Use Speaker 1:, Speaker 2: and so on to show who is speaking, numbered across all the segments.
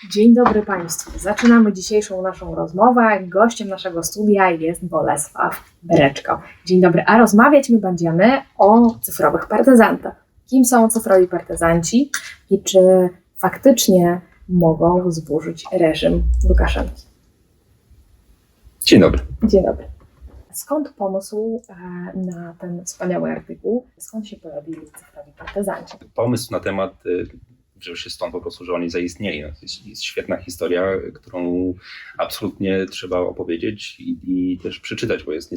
Speaker 1: Dzień dobry Państwu. Zaczynamy dzisiejszą naszą rozmowę. Gościem naszego studia jest Bolesław Bereczko. Dzień dobry, a rozmawiać my będziemy o cyfrowych partyzantach. Kim są cyfrowi partyzanci i czy faktycznie mogą zburzyć reżim Łukaszenki?
Speaker 2: Dzień dobry.
Speaker 1: Dzień dobry. Skąd pomysł na ten wspaniały artykuł? Skąd się pojawili cyfrowi partyzanci?
Speaker 2: Pomysł na temat wziął się stąd po prostu, że oni zaistnieli. To jest świetna historia, którą absolutnie trzeba opowiedzieć i też przeczytać, bo jest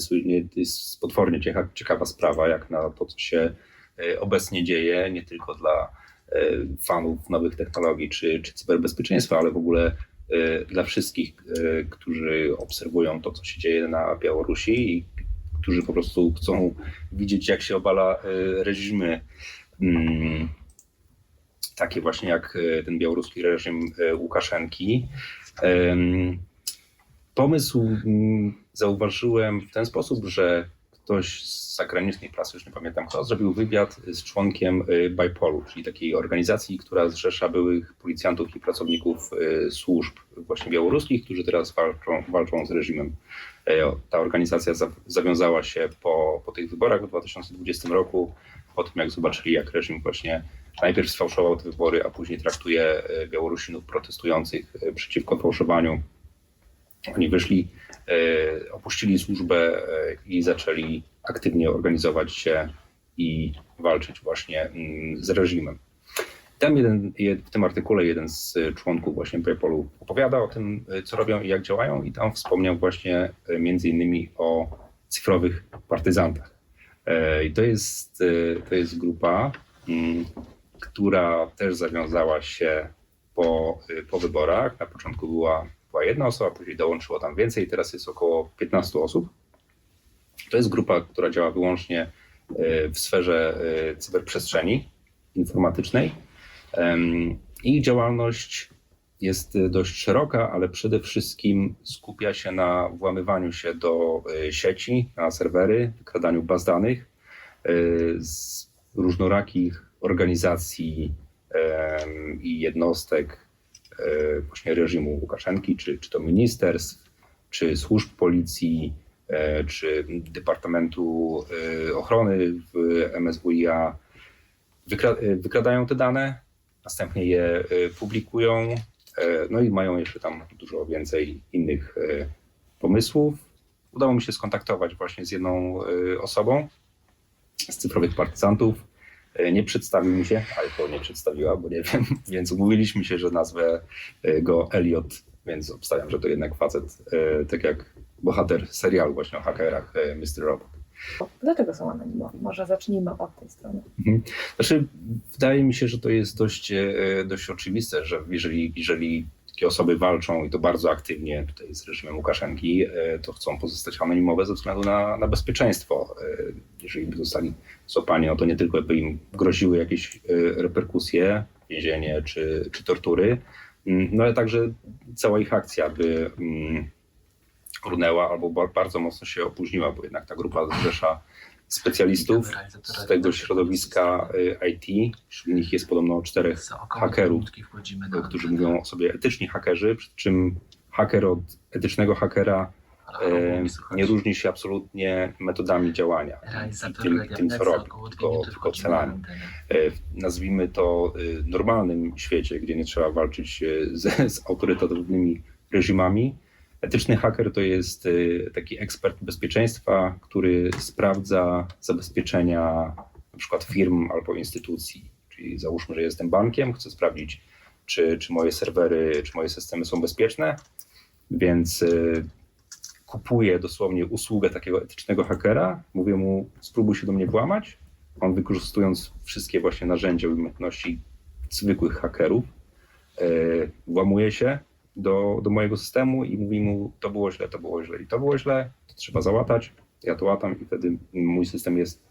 Speaker 2: jest potwornie ciekawa sprawa, jak na to, co się obecnie dzieje, nie tylko dla fanów nowych technologii czy cyberbezpieczeństwa, ale w ogóle dla wszystkich, którzy obserwują to, co się dzieje na Białorusi i którzy po prostu chcą widzieć, jak się obala reżimy takie właśnie jak ten białoruski reżim Łukaszenki. Pomysł zauważyłem w ten sposób, że ktoś z zagranicznej prasy, już nie pamiętam kto, zrobił wywiad z członkiem Bajpolu, czyli takiej organizacji, która zrzesza byłych policjantów i pracowników służb właśnie białoruskich, którzy teraz walczą z reżimem. Ta organizacja zawiązała się po tych wyborach w 2020 roku, po tym jak zobaczyli, jak reżim właśnie najpierw sfałszował te wybory, a później traktuje Białorusinów protestujących przeciwko fałszowaniu. Oni wyszli, opuścili służbę i zaczęli aktywnie organizować się i walczyć właśnie z reżimem. W tym artykule jeden z członków właśnie PayPalu opowiada o tym, co robią i jak działają, i tam wspomniał właśnie między innymi o cyfrowych partyzantach. I to jest grupa, która też zawiązała się po wyborach. Na początku była jedna osoba, później dołączyło tam więcej, teraz jest około 15 osób. To jest grupa, która działa wyłącznie w sferze cyberprzestrzeni informatycznej. Ich działalność jest dość szeroka, ale przede wszystkim skupia się na włamywaniu się do sieci, na serwery, wykradaniu baz danych z różnorakich organizacji i jednostek właśnie reżimu Łukaszenki, czy to ministerstw, czy służb policji, czy Departamentu Ochrony w MSWiA. Wykradają te dane, następnie je publikują, no i mają jeszcze tam dużo więcej innych pomysłów. Udało mi się skontaktować właśnie z jedną osobą z cyfrowych partyzantów. Nie przedstawił mi się, ale to nie przedstawiła, bo nie wiem, więc umówiliśmy się, że nazwę go Elliot, więc obstawiam, że to jednak facet, tak jak bohater serialu właśnie o hakerach Mr. Robot.
Speaker 1: Dlaczego są anonimowi? Może zacznijmy od tej strony.
Speaker 2: Znaczy, wydaje mi się, że to jest dość oczywiste, że jeżeli takie osoby walczą i to bardzo aktywnie tutaj z reżimem Łukaszenki, to chcą pozostać anonimowe ze względu na bezpieczeństwo. Jeżeli by zostali złapani, no to nie tylko by im groziły jakieś reperkusje, więzienie czy tortury, no ale także cała ich akcja by runęła albo bardzo mocno się opóźniła, bo jednak ta grupa zrzesza specjalistów z tego środowiska IT. Wśród nich jest podobno 4 hakerów, którzy mówią o sobie etyczni hakerzy, przy czym haker od etycznego hakera nie różni się absolutnie metodami działania, tym co robi, tylko celami. Nazwijmy to w normalnym świecie, gdzie nie trzeba walczyć z autorytatywnymi reżimami. Etyczny haker to jest taki ekspert bezpieczeństwa, który sprawdza zabezpieczenia na przykład firm albo instytucji. Czyli załóżmy, że jestem bankiem, chcę sprawdzić, czy moje serwery, czy moje systemy są bezpieczne, więc kupuję dosłownie usługę takiego etycznego hakera, mówię mu, spróbuj się do mnie włamać. On, wykorzystując wszystkie właśnie narzędzia i umiejętności zwykłych hakerów, włamuje się do mojego systemu i mówi mu, to było źle i to było źle, to trzeba załatać, ja to łatam i wtedy mój system jest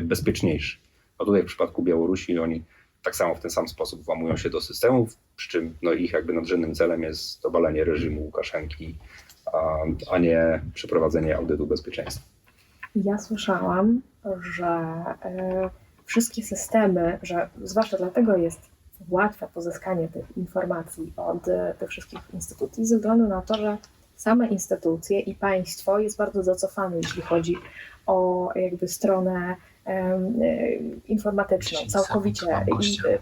Speaker 2: bezpieczniejszy. A tutaj w przypadku Białorusi oni tak samo w ten sam sposób włamują się do systemów, przy czym no, ich jakby nadrzędnym celem jest obalenie reżimu Łukaszenki, a nie przeprowadzenie audytu bezpieczeństwa.
Speaker 1: Ja słyszałam, że wszystkie systemy, że zwłaszcza dlatego jest łatwe pozyskanie tych informacji od tych wszystkich instytucji ze względu na to, że same instytucje i państwo jest bardzo zacofane, jeśli chodzi o jakby stronę informatyczną, całkowicie.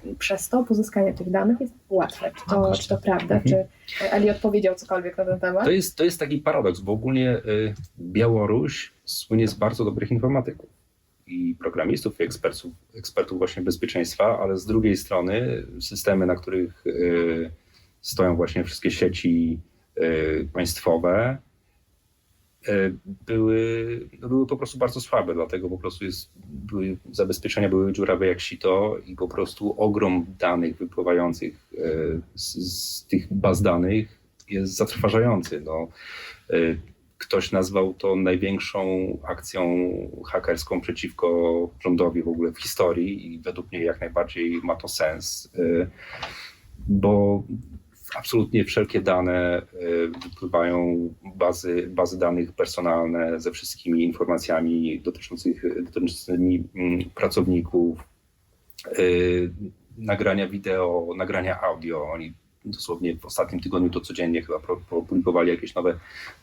Speaker 1: I przez to pozyskanie tych danych jest łatwe. Czy to prawda? Czy Elliot powiedział cokolwiek na ten temat?
Speaker 2: To jest taki paradoks, bo ogólnie Białoruś słynie z bardzo dobrych informatyków i programistów, i ekspertów właśnie bezpieczeństwa, ale z drugiej strony systemy, na których stoją właśnie wszystkie sieci państwowe, były po prostu bardzo słabe, dlatego po prostu zabezpieczenia były dziurawe jak sito i po prostu ogrom danych wypływających z tych baz danych jest zatrważający. No, ktoś nazwał to największą akcją hakerską przeciwko rządowi w ogóle w historii i według mnie jak najbardziej ma to sens, bo absolutnie wszelkie dane wypływają, bazy danych personalne ze wszystkimi informacjami dotyczącymi pracowników, nagrania wideo, nagrania audio. Oni dosłownie w ostatnim tygodniu to codziennie chyba publikowali jakieś nowe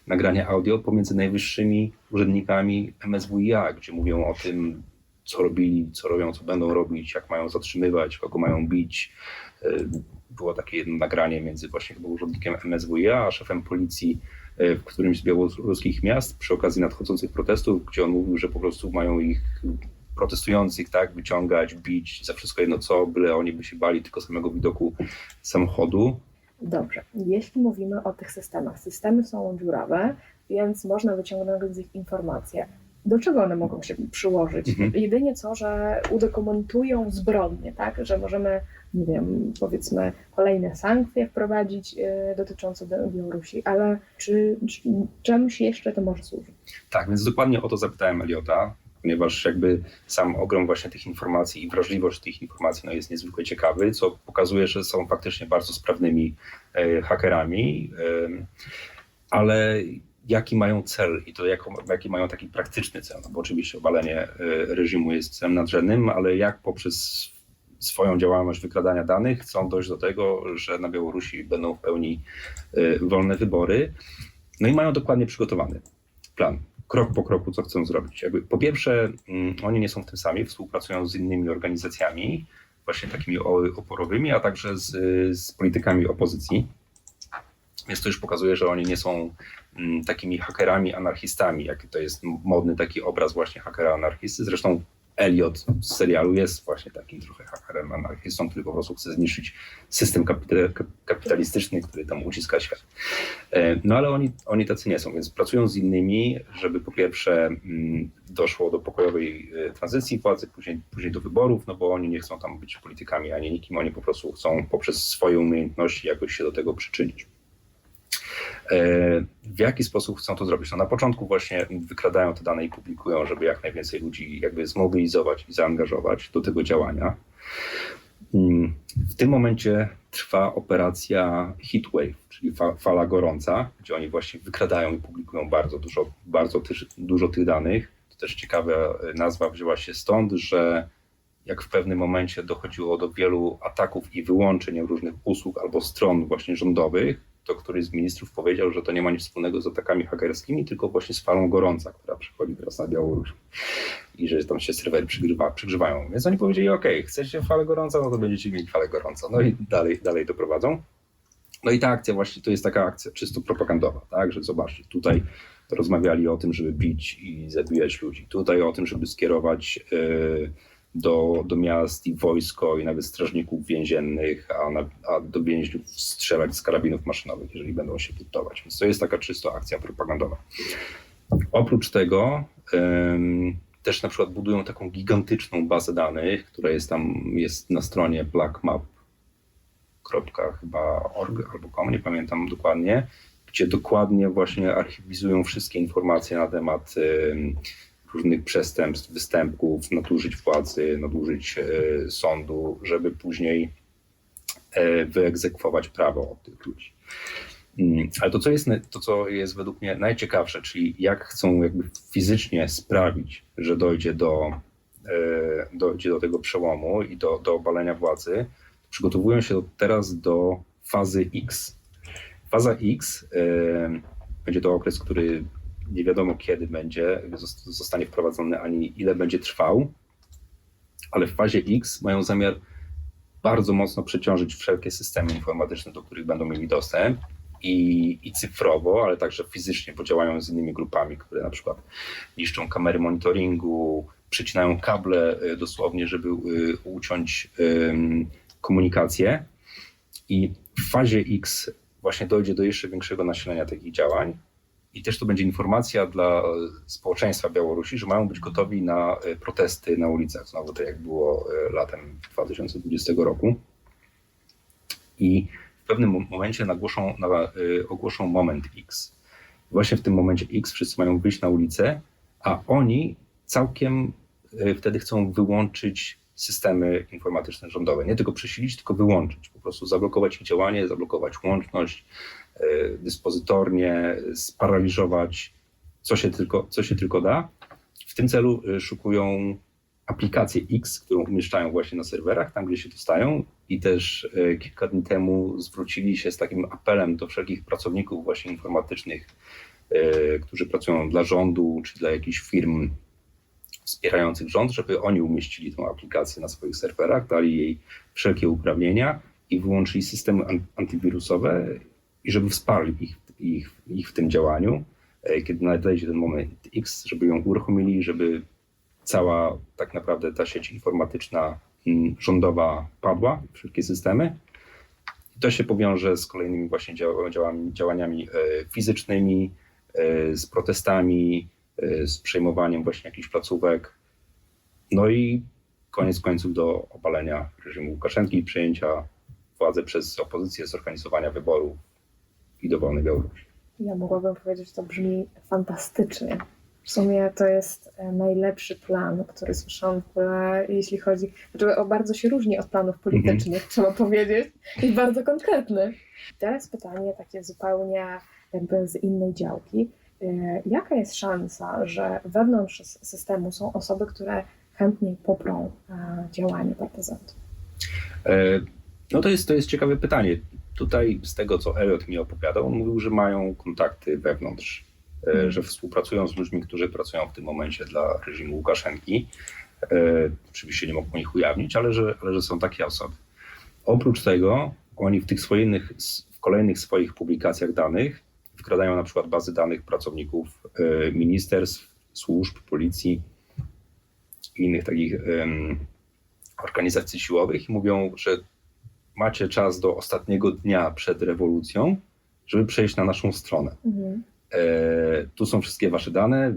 Speaker 2: nagrania audio pomiędzy najwyższymi urzędnikami MSWiA, gdzie mówią o tym, co robili, co robią, co będą robić, jak mają zatrzymywać, kogo mają bić. Było takie jedno nagranie między właśnie chyba urzędnikiem MSWiA a szefem policji w którymś z białoruskich miast przy okazji nadchodzących protestów, gdzie on mówił, że po prostu mają ich protestujących tak wyciągać, bić, za wszystko jedno co, byle oni by się bali tylko samego widoku samochodu.
Speaker 1: Dobrze, jeśli mówimy o tych systemach, systemy są dziurawe, więc można wyciągnąć z nich informacje. Do czego one mogą się przyłożyć? Jedynie co, że udokumentują zbrodnie, tak? Że możemy, nie wiem, powiedzmy kolejne sankcje wprowadzić dotyczące Białorusi, ale czemuś jeszcze to może służyć?
Speaker 2: Tak, więc dokładnie o to zapytałem Elliota, ponieważ jakby sam ogrom właśnie tych informacji i wrażliwość tych informacji no, jest niezwykle ciekawy, co pokazuje, że są faktycznie bardzo sprawnymi hakerami, ale jaki mają cel i to jaki mają taki praktyczny cel, no bo oczywiście obalenie reżimu jest celem nadrzędnym, ale jak poprzez swoją działalność wykradania danych chcą dojść do tego, że na Białorusi będą w pełni wolne wybory, no i mają dokładnie przygotowany plan, krok po kroku, co chcą zrobić. Jakby, po pierwsze, oni nie są w tym sami, współpracują z innymi organizacjami, właśnie takimi oporowymi, a także z politykami opozycji. Więc to już pokazuje, że oni nie są takimi hakerami anarchistami, jaki to jest modny taki obraz właśnie hakera anarchisty. Zresztą Elliot z serialu jest właśnie takim trochę hakerem anarchistą, który po prostu chce zniszczyć system kapitalistyczny, który tam uciska świat. No ale oni tacy nie są, więc pracują z innymi, żeby po pierwsze doszło do pokojowej tranzycji władzy, później do wyborów, no bo oni nie chcą tam być politykami ani nikim, oni po prostu chcą poprzez swoje umiejętności jakoś się do tego przyczynić. W jaki sposób chcą to zrobić? No na początku właśnie wykradają te dane i publikują, żeby jak najwięcej ludzi jakby zmobilizować i zaangażować do tego działania. W tym momencie trwa operacja Heatwave, czyli fala gorąca, gdzie oni właśnie wykradają i publikują bardzo dużo tych danych. To też ciekawa nazwa wzięła się stąd, że jak w pewnym momencie dochodziło do wielu ataków i wyłączeń różnych usług albo stron właśnie rządowych, to któryś z ministrów powiedział, że to nie ma nic wspólnego z atakami hakerskimi, tylko właśnie z falą gorąca, która przychodzi teraz na Białoruś i że tam się serwery przygrzewają. Więc oni powiedzieli, chcecie falę gorąca, no to będziecie mieli falę gorąca. No i dalej doprowadzą. No i ta akcja właśnie to jest taka akcja czysto propagandowa, tak, że zobaczcie, tutaj rozmawiali o tym, żeby bić i zabijać ludzi, tutaj o tym, żeby skierować do miast i wojsko i nawet strażników więziennych, a do więźniów strzelać z karabinów maszynowych, jeżeli będą się buntować. Więc to jest taka czysto akcja propagandowa. Oprócz tego też na przykład budują taką gigantyczną bazę danych, która jest na stronie blackmap.org albo com, nie pamiętam dokładnie, gdzie dokładnie właśnie archiwizują wszystkie informacje na temat różnych przestępstw, występków, nadużyć władzy, nadużyć sądu, żeby później wyegzekwować prawo od tych ludzi. Ale to, co jest według mnie najciekawsze, czyli jak chcą jakby fizycznie sprawić, że dojdzie do tego przełomu i do obalenia władzy, przygotowują się teraz do fazy X. Faza X będzie to okres, który nie wiadomo kiedy zostanie wprowadzony, ani ile będzie trwał, ale w fazie X mają zamiar bardzo mocno przeciążyć wszelkie systemy informatyczne, do których będą mieli dostęp i cyfrowo, ale także fizycznie, bo działają z innymi grupami, które na przykład niszczą kamery monitoringu, przycinają kable dosłownie, żeby uciąć komunikację. I w fazie X właśnie dojdzie do jeszcze większego nasilenia takich działań. I też to będzie informacja dla społeczeństwa Białorusi, że mają być gotowi na protesty na ulicach, znowu tak jak było latem 2020 roku. I w pewnym momencie ogłoszą moment X. Właśnie w tym momencie X wszyscy mają wyjść na ulicę, a oni całkiem wtedy chcą wyłączyć systemy informatyczne rządowe. Nie tylko przesilić, tylko wyłączyć. Po prostu zablokować ich działanie, zablokować łączność, dyspozytornie, sparaliżować, co się tylko da. W tym celu szukują aplikację X, którą umieszczają właśnie na serwerach, tam gdzie się dostają, i też kilka dni temu zwrócili się z takim apelem do wszelkich pracowników właśnie informatycznych, którzy pracują dla rządu czy dla jakichś firm wspierających rząd, żeby oni umieścili tę aplikację na swoich serwerach, dali jej wszelkie uprawnienia i wyłączyli systemy antywirusowe, i żeby wsparli ich w tym działaniu, kiedy nadejdzie ten moment X, żeby ją uruchomili, żeby cała tak naprawdę ta sieć informatyczna rządowa padła, wszystkie systemy. I to się powiąże z kolejnymi właśnie działaniami fizycznymi, z protestami, z przejmowaniem właśnie jakichś placówek. No i koniec końców do obalenia reżimu Łukaszenki i przejęcia władzy przez opozycję, zorganizowania wyborów i dowolnej Białorusi.
Speaker 1: Ja mogłabym powiedzieć, że to brzmi fantastycznie. W sumie to jest najlepszy plan, który słyszałam w ogóle, jeśli chodzi... Znaczy, bardzo się różni od planów politycznych, trzeba powiedzieć, i bardzo konkretny. Teraz pytanie takie zupełnie jakby z innej działki. Jaka jest szansa, że wewnątrz systemu są osoby, które chętnie poprą działanie partyzantów?
Speaker 2: No to jest ciekawe pytanie. Tutaj z tego, co Elliot mi opowiadał, on mówił, że mają kontakty wewnątrz, że współpracują z ludźmi, którzy pracują w tym momencie dla reżimu Łukaszenki. Oczywiście nie mogą ich ujawnić, ale że są takie osoby. Oprócz tego oni w kolejnych swoich publikacjach danych wkradają na przykład bazy danych pracowników ministerstw, służb, policji i innych takich organizacji siłowych i mówią, że macie czas do ostatniego dnia przed rewolucją, żeby przejść na naszą stronę. Tu są wszystkie wasze dane,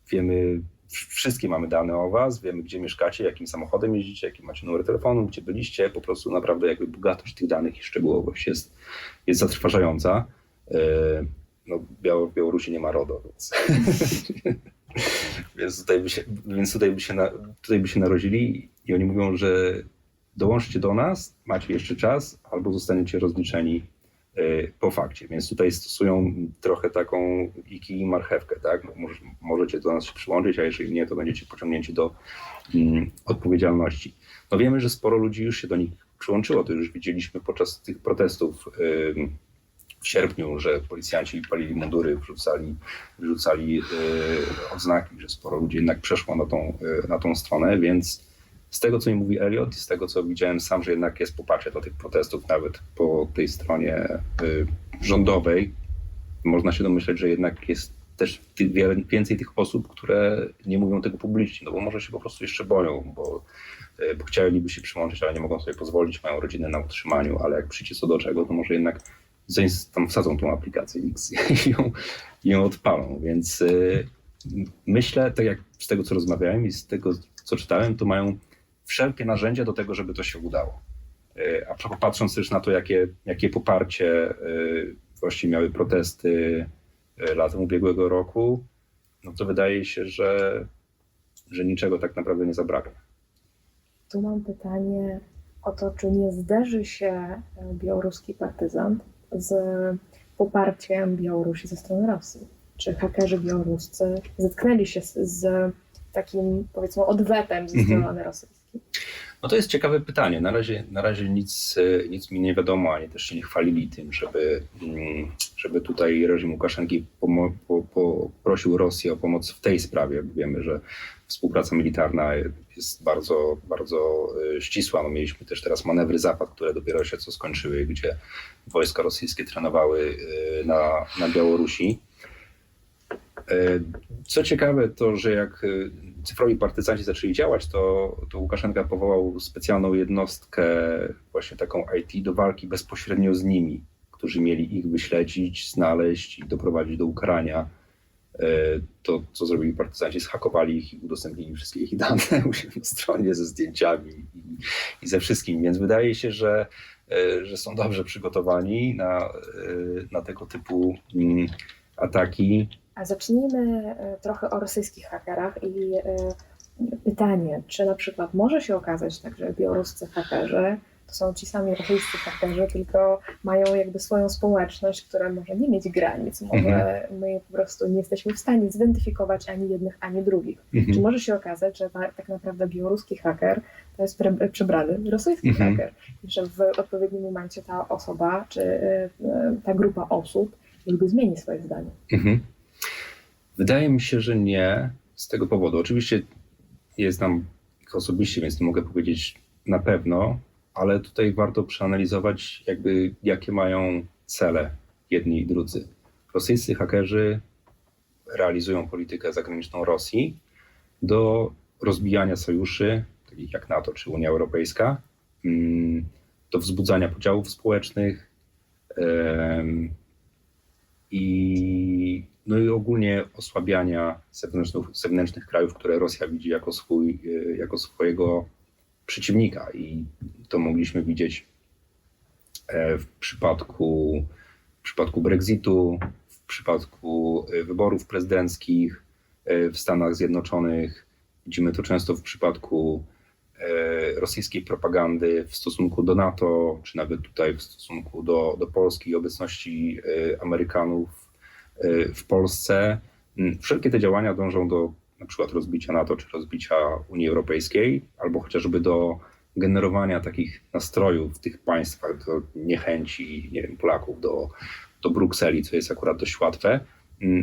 Speaker 2: wiemy, wszystkie mamy dane o was, wiemy, gdzie mieszkacie, jakim samochodem jeździcie, jaki macie numer telefonu, gdzie byliście. Po prostu naprawdę jakby bogatość tych danych i szczegółowość jest zatrważająca. No, w Białorusi nie ma RODO, więc tutaj by się narodzili i oni mówią, że dołączcie do nas, macie jeszcze czas, albo zostaniecie rozliczeni po fakcie. Więc tutaj stosują trochę taką i marchewkę, tak? Możecie do nas się przyłączyć, a jeżeli nie, to będziecie pociągnięci do odpowiedzialności. No wiemy, że sporo ludzi już się do nich przyłączyło, to już widzieliśmy podczas tych protestów w sierpniu, że policjanci palili mundury, wrzucali odznaki, że sporo ludzi jednak przeszło na tą stronę, więc z tego, co mi mówi Elliot, z tego, co widziałem sam, że jednak jest poparcie do tych protestów nawet po tej stronie rządowej, można się domyśleć, że jednak jest też więcej tych osób, które nie mówią tego publicznie, no bo może się po prostu jeszcze boją, bo chcieliby się przyłączyć, ale nie mogą sobie pozwolić, mają rodzinę na utrzymaniu, ale jak przyjdzie co do czego, to może jednak tam wsadzą tą aplikację X i ją odpalą, więc myślę, tak jak z tego, co rozmawiałem i z tego, co czytałem, to mają wszelkie narzędzia do tego, żeby to się udało. A patrząc też na to, jakie poparcie właśnie miały protesty latem ubiegłego roku, no to wydaje się, że niczego tak naprawdę nie zabraknie.
Speaker 1: Tu mam pytanie o to, czy nie zderzy się białoruski partyzant z poparciem Białorusi ze strony Rosji? Czy hakerzy białoruscy zetknęli się z takim, powiedzmy, odwetem ze strony rosyjskiej?
Speaker 2: No to jest ciekawe pytanie. Na razie nic mi nie wiadomo, ani też się nie chwalili tym, żeby tutaj reżim Łukaszenki prosił Rosję o pomoc w tej sprawie. Wiemy, że współpraca militarna jest bardzo, bardzo ścisła. No mieliśmy też teraz manewry Zapad, które dopiero się co skończyły, gdzie wojska rosyjskie trenowały na Białorusi. Co ciekawe, to że jak cyfrowi partyzanci zaczęli działać, to Łukaszenka powołał specjalną jednostkę, właśnie taką IT, do walki bezpośrednio z nimi, którzy mieli ich wyśledzić, znaleźć i doprowadzić do ukarania. To, co zrobili partyzanci, zhakowali ich i udostępnili wszystkie ich dane u siebie na stronie ze zdjęciami i ze wszystkim. Więc wydaje się, że są dobrze przygotowani na tego typu ataki.
Speaker 1: A zacznijmy trochę o rosyjskich hakerach i pytanie, czy na przykład może się okazać tak, że białoruscy hakerzy to są ci sami rosyjscy hakerzy, tylko mają jakby swoją społeczność, która może nie mieć granic, może my po prostu nie jesteśmy w stanie zidentyfikować ani jednych, ani drugich. Czy może się okazać, że tak naprawdę białoruski haker to jest przebrany rosyjski haker i że w odpowiednim momencie ta osoba, czy ta grupa osób jakby zmieni swoje zdanie?
Speaker 2: Wydaje mi się, że nie z tego powodu. Oczywiście nie znam ich osobiście, więc nie mogę powiedzieć na pewno, ale tutaj warto przeanalizować jakby jakie mają cele jedni i drudzy. Rosyjscy hakerzy realizują politykę zagraniczną Rosji do rozbijania sojuszy, takich jak NATO czy Unia Europejska, do wzbudzania podziałów społecznych i ogólnie osłabiania zewnętrznych krajów, które Rosja widzi jako swojego przeciwnika. I to mogliśmy widzieć w przypadku Brexitu, w przypadku wyborów prezydenckich w Stanach Zjednoczonych. Widzimy to często w przypadku rosyjskiej propagandy w stosunku do NATO, czy nawet tutaj w stosunku do Polski i obecności Amerykanów w Polsce. Wszelkie te działania dążą do na przykład rozbicia NATO czy rozbicia Unii Europejskiej, albo chociażby do generowania takich nastrojów w tych państwach, do niechęci, nie wiem, Polaków do Brukseli, co jest akurat dość łatwe.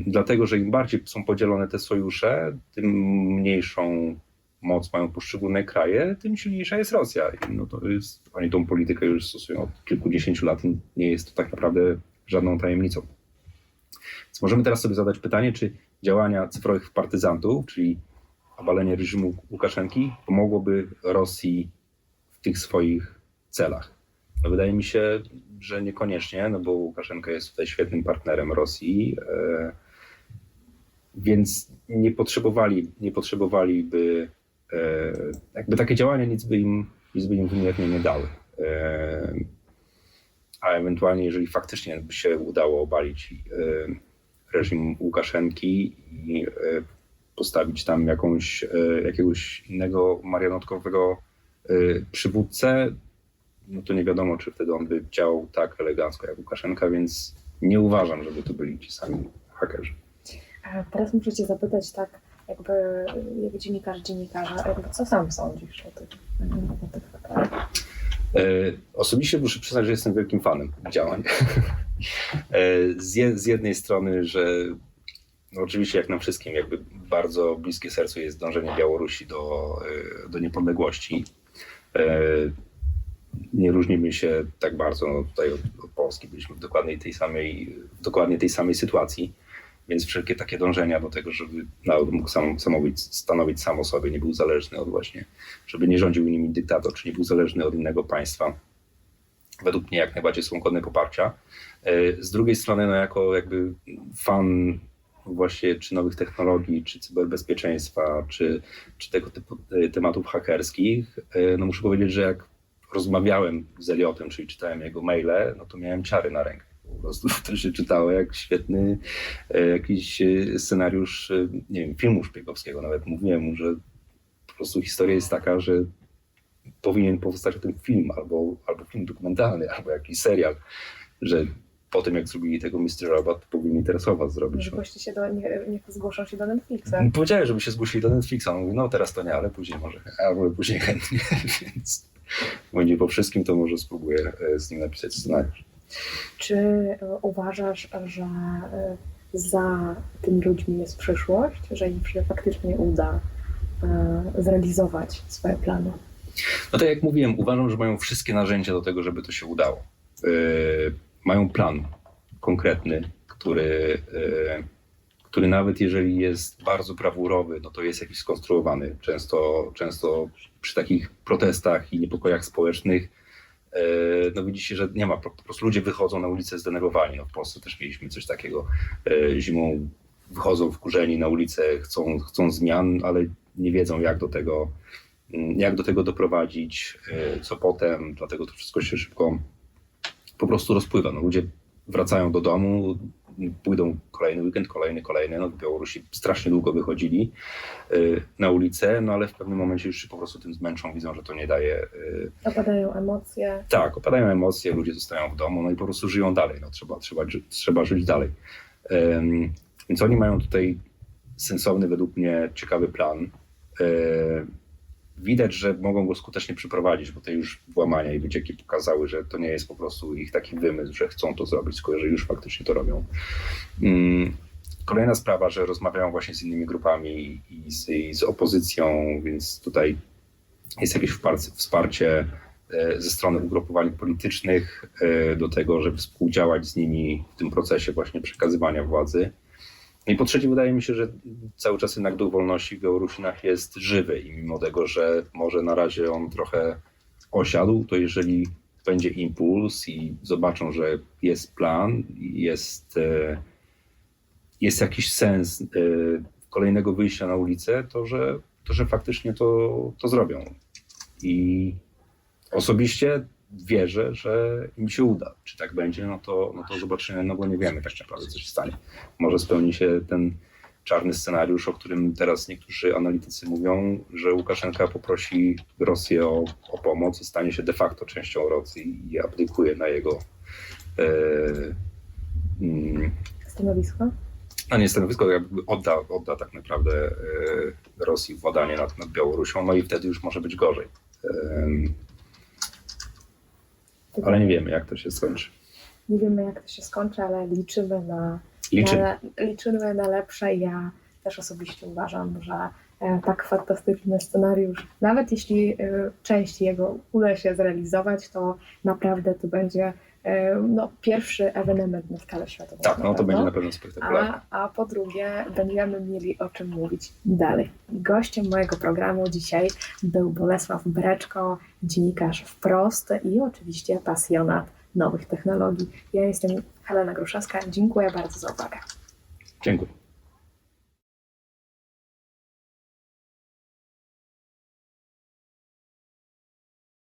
Speaker 2: Dlatego, że im bardziej są podzielone te sojusze, tym mniejszą moc mają poszczególne kraje, tym silniejsza jest Rosja. Oni tą politykę już stosują od kilkudziesięciu lat i nie jest to tak naprawdę żadną tajemnicą. Więc możemy teraz sobie zadać pytanie, czy działania cyfrowych partyzantów, czyli obalenie reżimu Łukaszenki, pomogłoby Rosji w tych swoich celach. No wydaje mi się, że niekoniecznie, no bo Łukaszenka jest tutaj świetnym partnerem Rosji, więc nie potrzebowaliby, jakby takie działania nic by im wymiernie nie dały. A ewentualnie, jeżeli faktycznie by się udało obalić reżim Łukaszenki i postawić tam jakiegoś innego marionetkowego przywódcę, no to nie wiadomo, czy wtedy on by działał tak elegancko jak Łukaszenka, więc nie uważam, żeby to byli ci sami hakerzy.
Speaker 1: A teraz muszę cię zapytać tak, jakby dziennikarza, co sam sądzisz o tych hakerach?
Speaker 2: Osobiście muszę przyznać, że jestem wielkim fanem działań. Z jednej strony, że no oczywiście jak nam wszystkim jakby bardzo bliskie sercu jest dążenie Białorusi do niepodległości. Nie różnimy się tak bardzo, no tutaj od Polski byliśmy w dokładnie tej samej sytuacji, więc wszelkie takie dążenia do tego, żeby naród mógł stanowić sam o sobie, nie był zależny od właśnie, żeby nie rządził nimi dyktator, czy nie był zależny od innego państwa, według mnie jak najbardziej są godne poparcia. Z drugiej strony, no jako jakby fan właśnie czy nowych technologii, czy cyberbezpieczeństwa, czy tego typu tematów hakerskich, no muszę powiedzieć, że jak rozmawiałem z Elliotem, czyli czytałem jego maile, no to miałem ciary na rękach. Po prostu to się czytało jak świetny jakiś scenariusz, nie wiem, filmu szpiegowskiego. Nawet mówiłem mu, że po prostu historia jest taka, że powinien powstać o tym film, albo film dokumentalny, albo jakiś serial, że po tym, jak zrobili tego Mr. Robot, powinni teraz was zrobić.
Speaker 1: Może goście się niech zgłoszą się do Netflixa.
Speaker 2: Powiedziałem, żeby się zgłosili do Netflixa. On mówi, no teraz to nie, ale później może. Albo później chętnie, więc będzie po wszystkim, to może spróbuję z nim napisać scenariusz.
Speaker 1: Czy uważasz, że za tymi ludźmi jest przyszłość, że im się faktycznie uda zrealizować swoje plany?
Speaker 2: No tak jak mówiłem, uważam, że mają wszystkie narzędzia do tego, żeby to się udało. Mają plan konkretny, który nawet jeżeli jest bardzo brawurowy, no to jest jakiś skonstruowany. Często przy takich protestach i niepokojach społecznych no widzi się, że nie ma, po prostu ludzie wychodzą na ulicę zdenerwowani. No w Polsce też mieliśmy coś takiego. Zimą wychodzą wkurzeni na ulicę, chcą zmian, ale nie wiedzą jak do tego doprowadzić, co potem, dlatego to wszystko się szybko po prostu rozpływa. No, ludzie wracają do domu, pójdą kolejny weekend, kolejny. No, w Białorusi strasznie długo wychodzili na ulicę, no ale w pewnym momencie już się po prostu tym zmęczą, widzą, że to nie daje.
Speaker 1: Opadają emocje.
Speaker 2: Tak, opadają emocje, ludzie zostają w domu, no i po prostu żyją dalej. No, trzeba żyć dalej. Więc oni mają tutaj sensowny, według mnie, ciekawy plan. Widać, że mogą go skutecznie przeprowadzić, bo te już włamania i wycieki pokazały, że to nie jest po prostu ich taki wymysł, że chcą to zrobić, tylko że już faktycznie to robią. Kolejna sprawa, że rozmawiają właśnie z innymi grupami i z opozycją, więc tutaj jest jakieś wsparcie ze strony ugrupowań politycznych do tego, żeby współdziałać z nimi w tym procesie właśnie przekazywania władzy. I po trzecie, wydaje mi się, że cały czas jednak duch wolności w Białorusinach jest żywy i mimo tego, że może na razie on trochę osiadł, to jeżeli będzie impuls i zobaczą, że jest plan, jest jakiś sens kolejnego wyjścia na ulicę, to że faktycznie to zrobią. I osobiście wierzę, że im się uda. Czy tak będzie, no to zobaczymy, no bo nie wiemy tak naprawdę, co się stanie. Może spełni się ten czarny scenariusz, o którym teraz niektórzy analitycy mówią, że Łukaszenka poprosi Rosję o pomoc i stanie się de facto częścią Rosji i abdykuje na jego
Speaker 1: Stanowisko?
Speaker 2: no nie stanowisko, jakby odda tak naprawdę Rosji władanie nad Białorusią, no i wtedy już może być gorzej. Ale nie wiemy, jak to się skończy.
Speaker 1: Nie wiemy, jak to się skończy, ale liczymy na lepsze. Ja też osobiście uważam, że tak fantastyczny scenariusz, nawet jeśli część jego uda się zrealizować, to naprawdę to będzie pierwszy ewenement na skalę światową.
Speaker 2: Tak, no to będzie na pewno spektakularne.
Speaker 1: A po drugie, będziemy mieli o czym mówić dalej. Gościem mojego programu dzisiaj był Bolesław Breczko, dziennikarz Wprost i oczywiście pasjonat nowych technologii. Ja jestem Helena Gruszewska. Dziękuję bardzo za uwagę.
Speaker 2: Dziękuję.